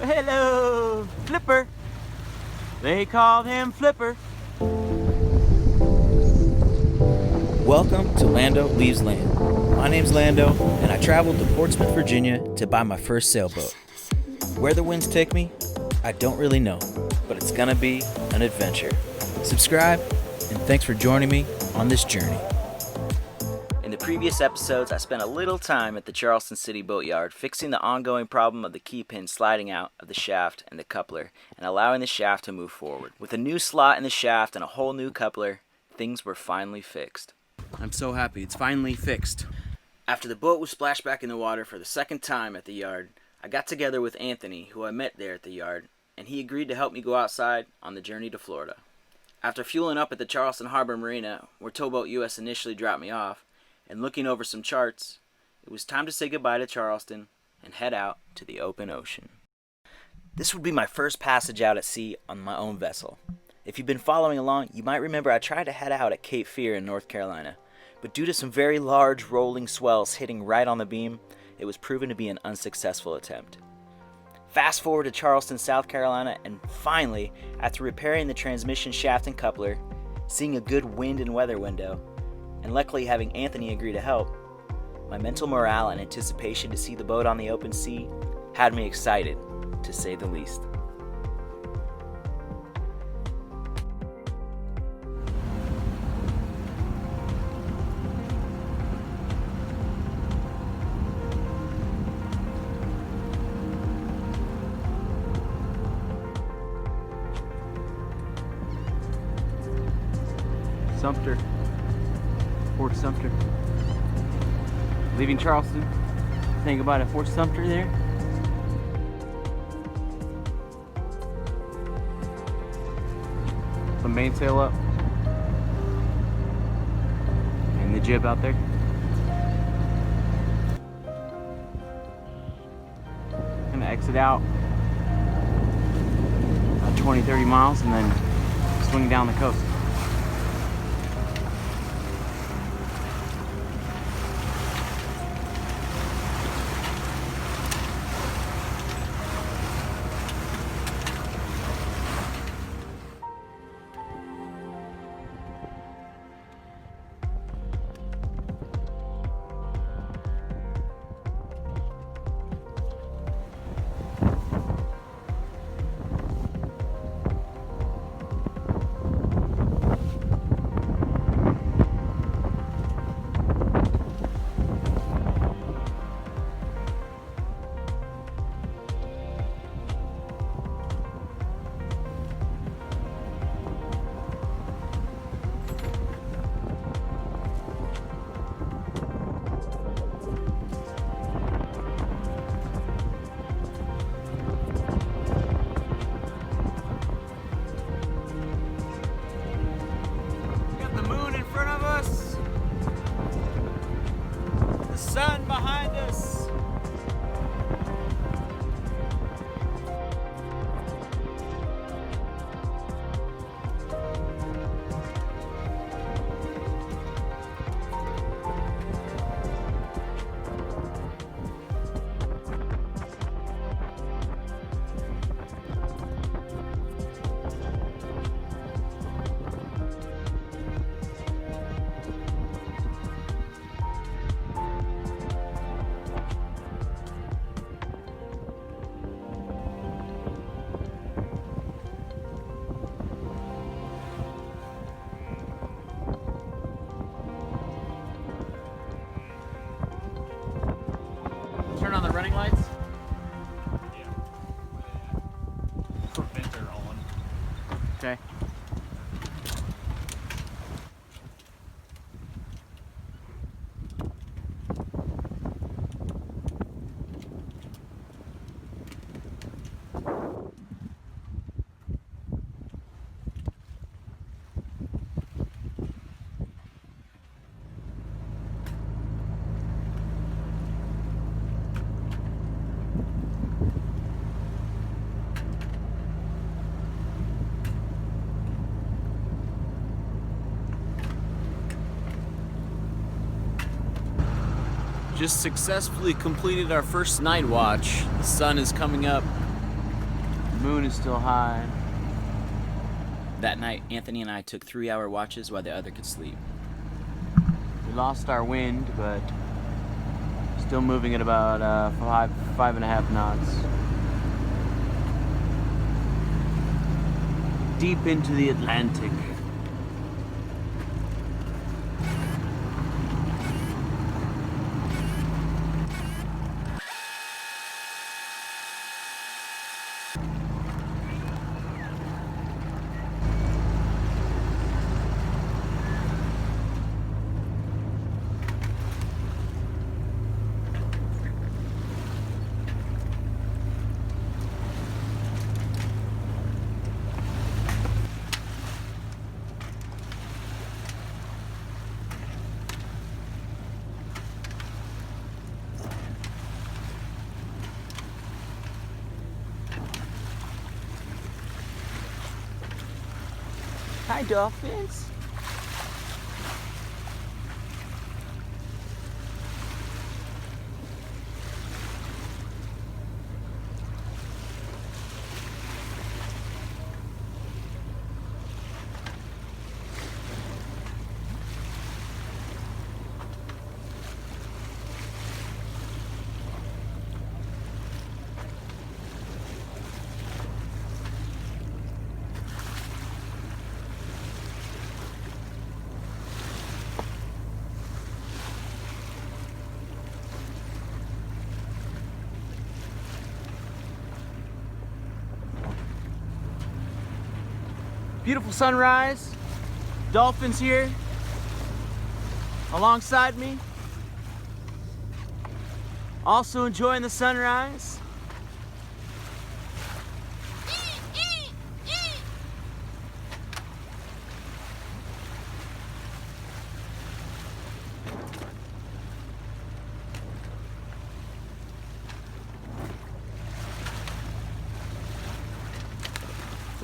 Hello, Flipper. They called him Flipper. Welcome to Lando Leaves Land. My name's Lando, and I traveled to Portsmouth, Virginia to buy my first sailboat. Where the winds take me, I don't really know, but it's gonna be an adventure. Subscribe, and thanks for joining me on this journey. In the previous episodes, I spent a little time at the Charleston City Boatyard fixing the ongoing problem of the key pin sliding out of the shaft and the coupler and allowing the shaft to move forward. With a new slot in the shaft and a whole new coupler, things were finally fixed. I'm so happy it's finally fixed. After the boat was splashed back in the water for the second time at the yard, I got together with Anthony, who I met there at the yard, and he agreed to help me go outside on the journey to Florida. After fueling up at the Charleston Harbor Marina, where Towboat US initially dropped me off, and looking over some charts, it was time to say goodbye to Charleston and head out to the open ocean. This would be my first passage out at sea on my own vessel. If you've been following along, you might remember I tried to head out at Cape Fear in North Carolina, but due to some very large rolling swells hitting right on the beam, it was proven to be an unsuccessful attempt. Fast forward to Charleston, South Carolina, and finally, after repairing the transmission shaft and coupler, seeing a good wind and weather window, and luckily having Anthony agree to help, my mental morale and anticipation to see the boat on the open sea had me excited, to say the least. Sumter. Fort Sumter. Leaving Charleston. Think about it, Fort Sumter there. The mainsail up. And the jib out there. Gonna exit out about 20-30 miles and then swing down the coast. Sun behind us. Turn on the running lights. Yeah. Prevent her on. Okay. Just successfully completed our first night watch. The sun is coming up Moon is still high. That night, Anthony and I took 3-hour watches while the other could sleep. We lost our wind, but still moving at about 5.5 knots. Deep into the Atlantic. Hi, dolphins. Beautiful sunrise. Dolphins here alongside me. Also enjoying the sunrise.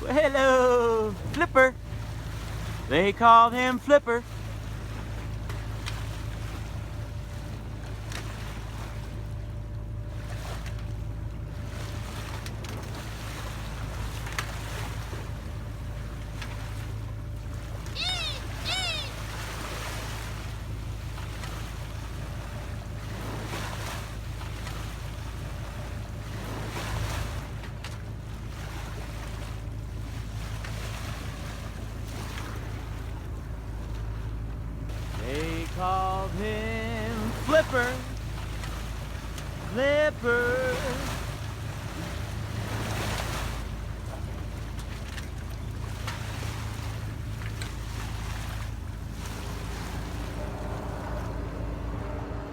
Well, hello, Flipper. They called him Flipper. They called him Flipper, Flipper.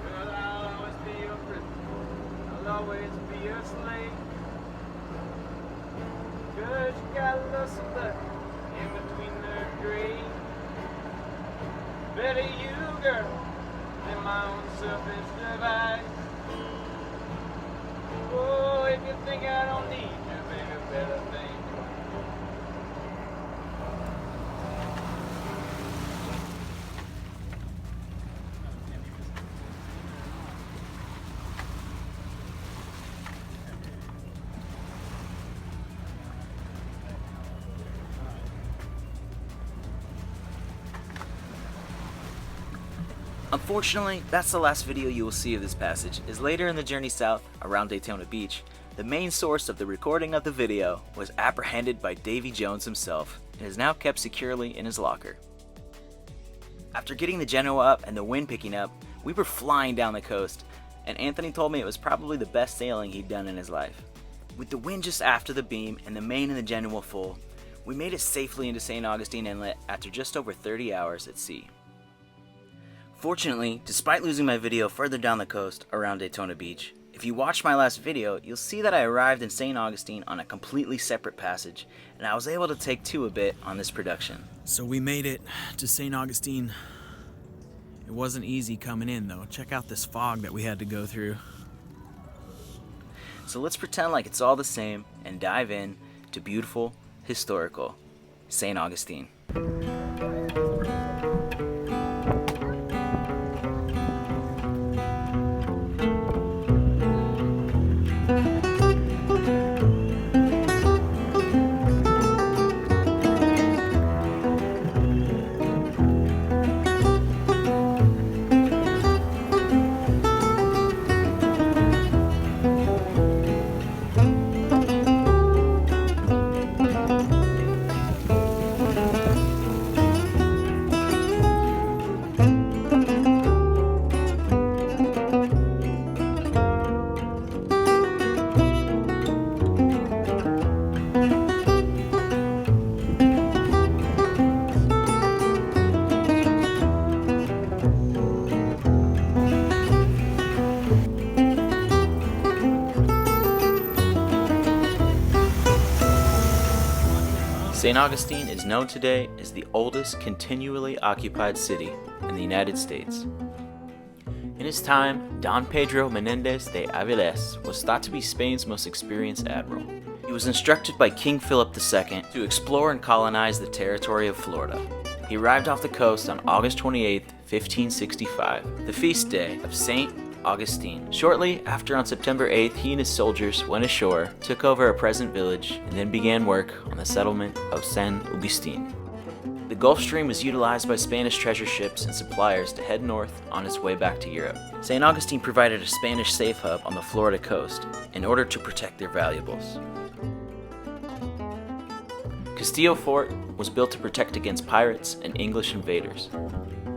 Well, I'll always be your prisoner. I'll always be your slave. 'Cause you got a little something in between their grave. Better you, girl, than my own selfish device. Oh, if you think I don't need you, baby, better think. Unfortunately, that's the last video you will see of this passage, as later in the journey south, around Daytona Beach, the main source of the recording of the video was apprehended by Davy Jones himself, and is now kept securely in his locker. After getting the Genoa up and the wind picking up, we were flying down the coast, and Anthony told me it was probably the best sailing he'd done in his life. With the wind just after the beam and the main in the Genoa full, we made it safely into St. Augustine Inlet after just over 30 hours at sea. Fortunately, despite losing my video further down the coast around Daytona Beach, if you watched my last video, you'll see that I arrived in St. Augustine on a completely separate passage, and I was able to take to a bit on this production. So we made it to St. Augustine. It wasn't easy coming in though. Check out this fog that we had to go through. So let's pretend like it's all the same and dive in to beautiful, historical St. Augustine. St. Augustine is known today as the oldest continually occupied city in the United States. In his time, Don Pedro Menendez de Avilés was thought to be Spain's most experienced admiral. He was instructed by King Philip II to explore and colonize the territory of Florida. He arrived off the coast on August 28, 1565, the feast day of St. Augustine. Shortly after, on September 8th, he and his soldiers went ashore, took over a present village, and then began work on the settlement of San Augustine. The Gulf Stream was utilized by Spanish treasure ships and suppliers to head north on its way back to Europe. St. Augustine provided a Spanish safe hub on the Florida coast in order to protect their valuables. Castillo Fort was built to protect against pirates and English invaders.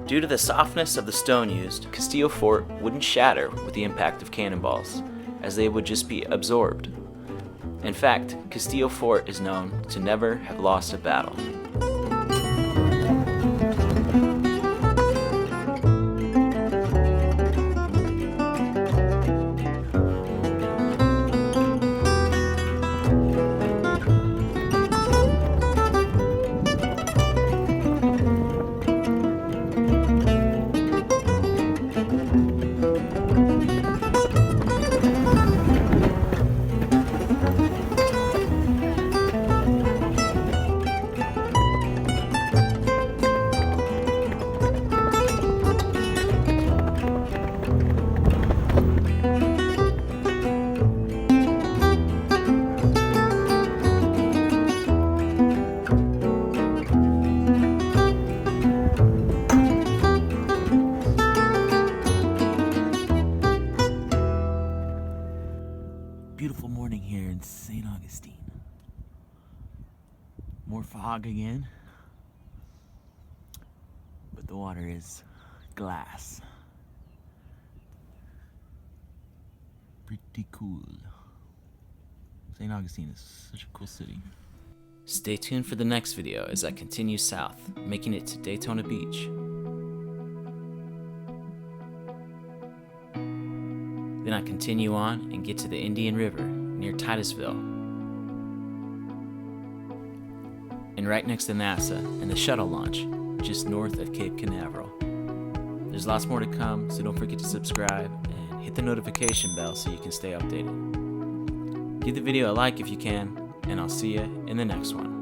Due to the softness of the stone used, Castillo Fort wouldn't shatter with the impact of cannonballs, as they would just be absorbed. In fact, Castillo Fort is known to never have lost a battle. Beautiful morning here in St. Augustine. More fog again, but the water is glass. Pretty cool. St. Augustine is such a cool city. Stay tuned for the next video as I continue south, making it to Daytona Beach. Then I continue on and get to the Indian River near Titusville. And right next to NASA and the shuttle launch just north of Cape Canaveral. There's lots more to come, so don't forget to subscribe and hit the notification bell so you can stay updated. Give the video a like if you can, and I'll see you in the next one.